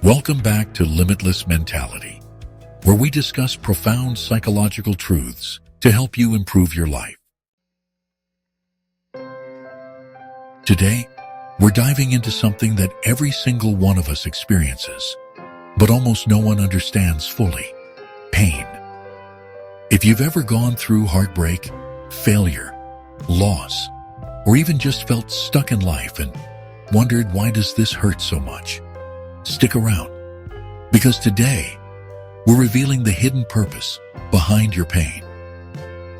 Welcome back to Limitless Mentality, where we discuss profound psychological truths to help you improve your life. Today, we're diving into something that every single one of us experiences, but almost no one understands fully: pain. If you've ever gone through heartbreak, failure, loss, or even just felt stuck in life and wondered, why does this hurt so much? Stick around, because today we're revealing the hidden purpose behind your pain.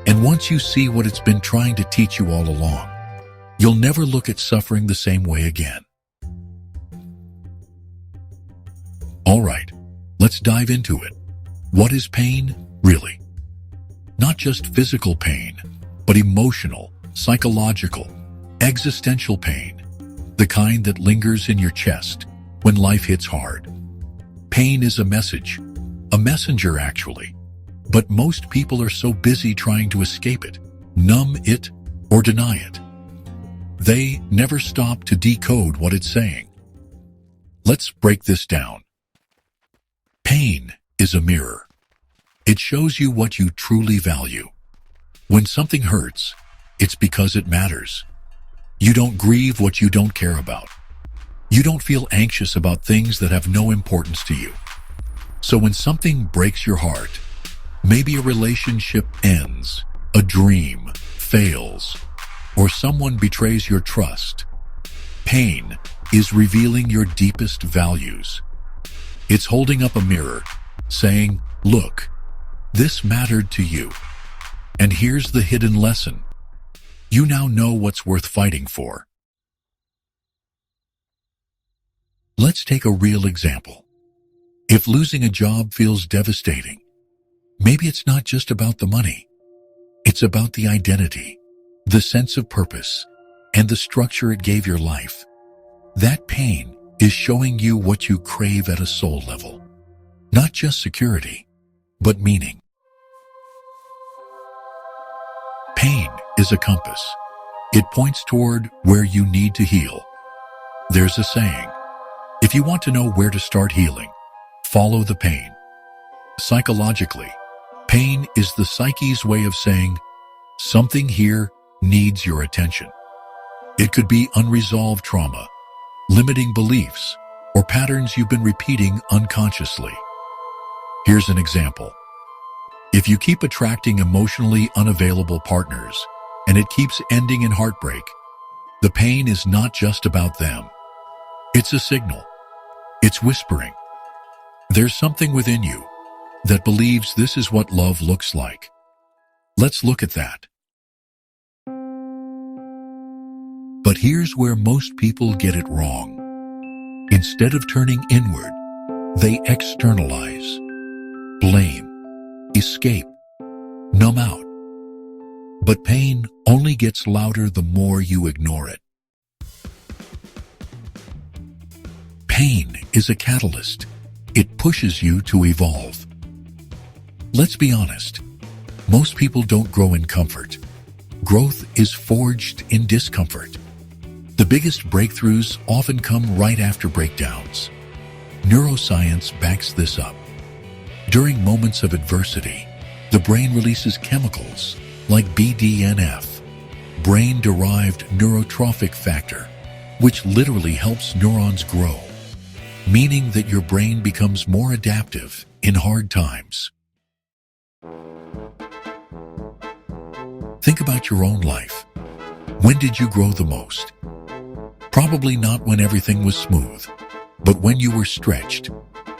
And once you see what it's been trying to teach you all along, you'll never look at suffering the same way again. All right, let's dive into it. What is pain, really? Not just physical pain, but emotional, psychological, existential pain, the kind that lingers in your chest when life hits hard. Pain is a message, a messenger actually, but most people are so busy trying to escape it, numb it, or deny it. They never stop to decode what it's saying. Let's break this down. Pain is a mirror. It shows you what you truly value. When something hurts, it's because it matters. You don't grieve what you don't care about. You don't feel anxious about things that have no importance to you. So when something breaks your heart, maybe a relationship ends, a dream fails, or someone betrays your trust, pain is revealing your deepest values. It's holding up a mirror, saying, look, this mattered to you. And here's the hidden lesson. You now know what's worth fighting for. Let's take a real example. If losing a job feels devastating, maybe it's not just about the money. It's about the identity, the sense of purpose, and the structure it gave your life. That pain is showing you what you crave at a soul level. Not just security, but meaning. Pain is a compass. It points toward where you need to heal. There's a saying, if you want to know where to start healing, follow the pain. Psychologically, pain is the psyche's way of saying, something here needs your attention. It could be unresolved trauma, limiting beliefs, or patterns you've been repeating unconsciously. Here's an example. If you keep attracting emotionally unavailable partners, and it keeps ending in heartbreak, the pain is not just about them. It's a signal. It's whispering. There's something within you that believes this is what love looks like. Let's look at that. But here's where most people get it wrong. Instead of turning inward, they externalize, blame, escape, numb out. But pain only gets louder the more you ignore it. Pain is a catalyst. It pushes you to evolve. Let's be honest. Most people don't grow in comfort. Growth is forged in discomfort. The biggest breakthroughs often come right after breakdowns. Neuroscience backs this up. During moments of adversity, the brain releases chemicals like BDNF, brain-derived neurotrophic factor, which literally helps neurons grow, meaning that your brain becomes more adaptive in hard times. Think about your own life. When did you grow the most? Probably not when everything was smooth, but when you were stretched,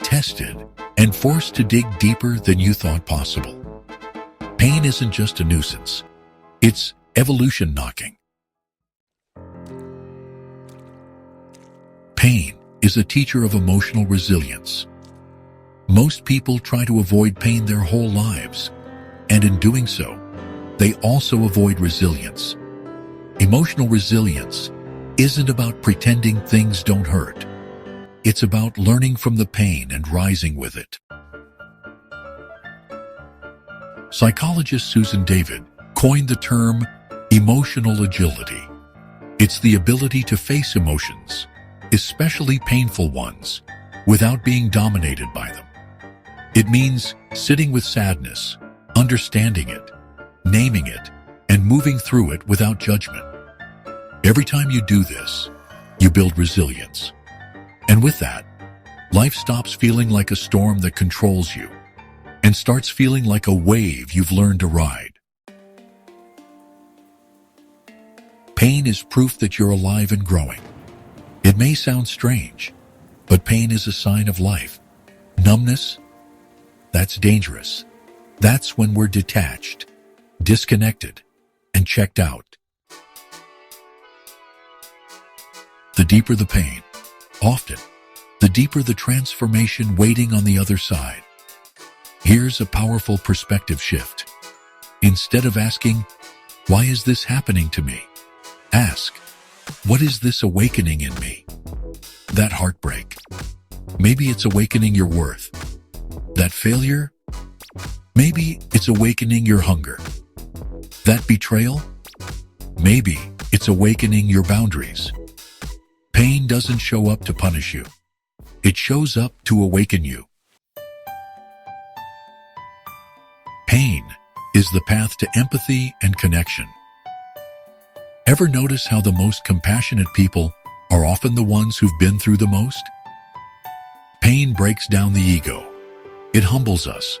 tested, and forced to dig deeper than you thought possible. Pain isn't just a nuisance. It's evolution knocking. Pain is a teacher of emotional resilience. Most people try to avoid pain their whole lives, and in doing so, they also avoid resilience. Emotional resilience isn't about pretending things don't hurt. It's about learning from the pain and rising with it. Psychologist Susan David coined the term emotional agility. It's the ability to face emotions, especially painful ones, without being dominated by them. It means sitting with sadness, understanding it, naming it, and moving through it without judgment. Every time you do this, you build resilience. And with that, life stops feeling like a storm that controls you and starts feeling like a wave you've learned to ride. Pain is proof that you're alive and growing. It may sound strange, but pain is a sign of life. Numbness? That's dangerous. That's when we're detached, disconnected, and checked out. The deeper the pain, often, the deeper the transformation waiting on the other side. Here's a powerful perspective shift. Instead of asking, "Why is this happening to me?" ask, "What is this awakening in me?" That heartbreak, maybe it's awakening your worth. That failure, maybe it's awakening your hunger. That betrayal, maybe it's awakening your boundaries. Pain doesn't show up to punish you. It shows up to awaken you. Pain is the path to empathy and connection. Ever notice how the most compassionate people are often the ones who've been through the most? Pain breaks down the ego. It humbles us.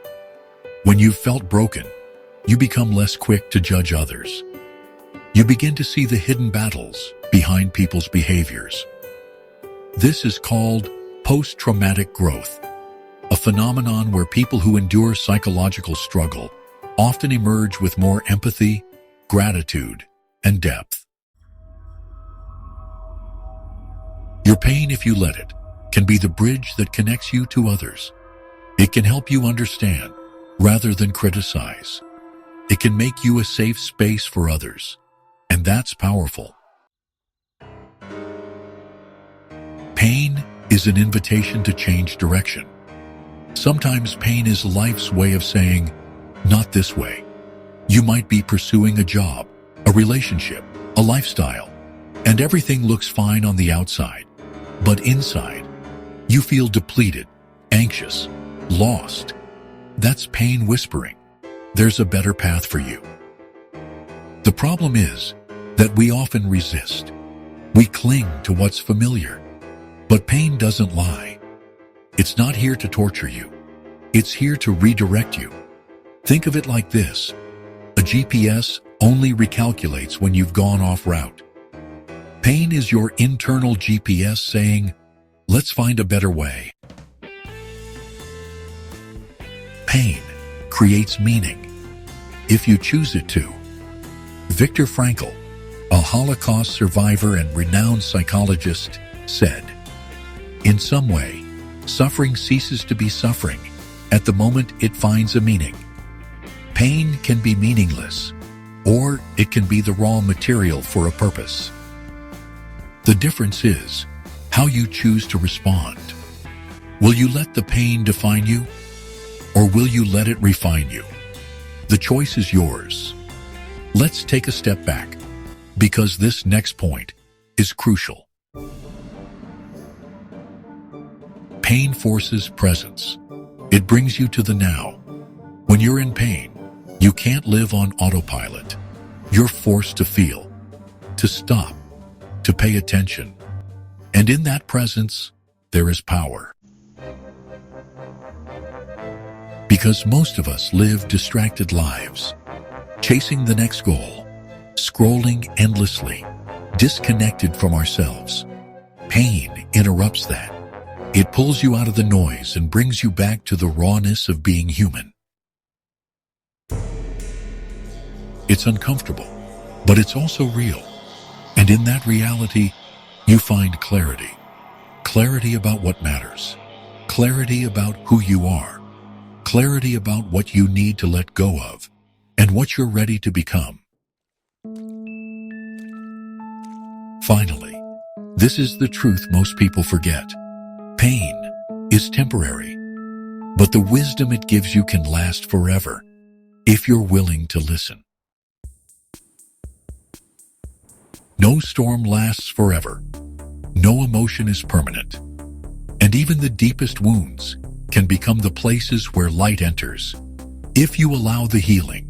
When you've felt broken, you become less quick to judge others. You begin to see the hidden battles behind people's behaviors. This is called post-traumatic growth, a phenomenon where people who endure psychological struggle often emerge with more empathy, gratitude, and depth. Your pain, if you let it, can be the bridge that connects you to others. It can help you understand rather than criticize. It can make you a safe space for others, and that's powerful. Pain is an invitation to change direction. Sometimes pain is life's way of saying, "Not this way." You might be pursuing a job, a relationship, a lifestyle, and everything looks fine on the outside. But inside, you feel depleted, anxious, lost. That's pain whispering, "There's a better path for you." The problem is that we often resist. We cling to what's familiar. But pain doesn't lie. It's not here to torture you. It's here to redirect you. Think of it like this. A GPS only recalculates when you've gone off route. Pain is your internal GPS saying, "Let's find a better way." Pain creates meaning, if you choose it to. Viktor Frankl, a Holocaust survivor and renowned psychologist, said, "In some way, suffering ceases to be suffering at the moment it finds a meaning." Pain can be meaningless, or it can be the raw material for a purpose. The difference is how you choose to respond. Will you let the pain define you, or will you let it refine you? The choice is yours. Let's take a step back, because this next point is crucial. Pain forces presence. It brings you to the now. When you're in pain, you can't live on autopilot. You're forced to feel, to stop, to pay attention. And in that presence, there is power. Because most of us live distracted lives, chasing the next goal, scrolling endlessly, disconnected from ourselves. Pain interrupts that. It pulls you out of the noise and brings you back to the rawness of being human. It's uncomfortable, but it's also real. And in that reality, you find clarity. Clarity about what matters. Clarity about who you are. Clarity about what you need to let go of and what you're ready to become. Finally, this is the truth most people forget. Pain is temporary, but the wisdom it gives you can last forever if you're willing to listen. No storm lasts forever. No emotion is permanent. And And even the deepest wounds can become the places where light enters, if you allow the healing.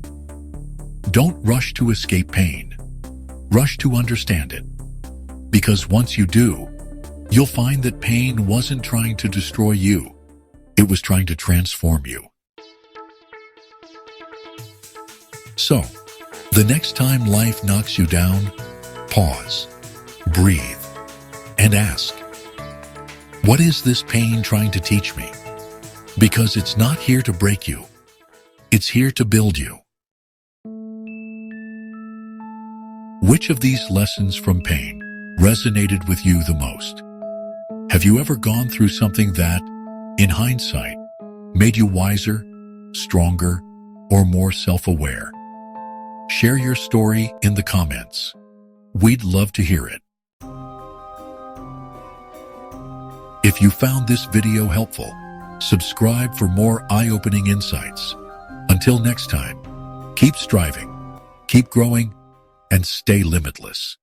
Don't rush to escape pain. Rush to understand it. Because once you do, you'll find that pain wasn't trying to destroy you. It was trying to transform you. So, the next time life knocks you down, pause, breathe, and ask, what is this pain trying to teach me? Because it's not here to break you. It's here to build you. Which of these lessons from pain resonated with you the most? Have you ever gone through something that, in hindsight, made you wiser, stronger, or more self-aware? Share your story in the comments. We'd love to hear it. If you found this video helpful, subscribe for more eye-opening insights. Until next time, keep striving, keep growing, and stay limitless.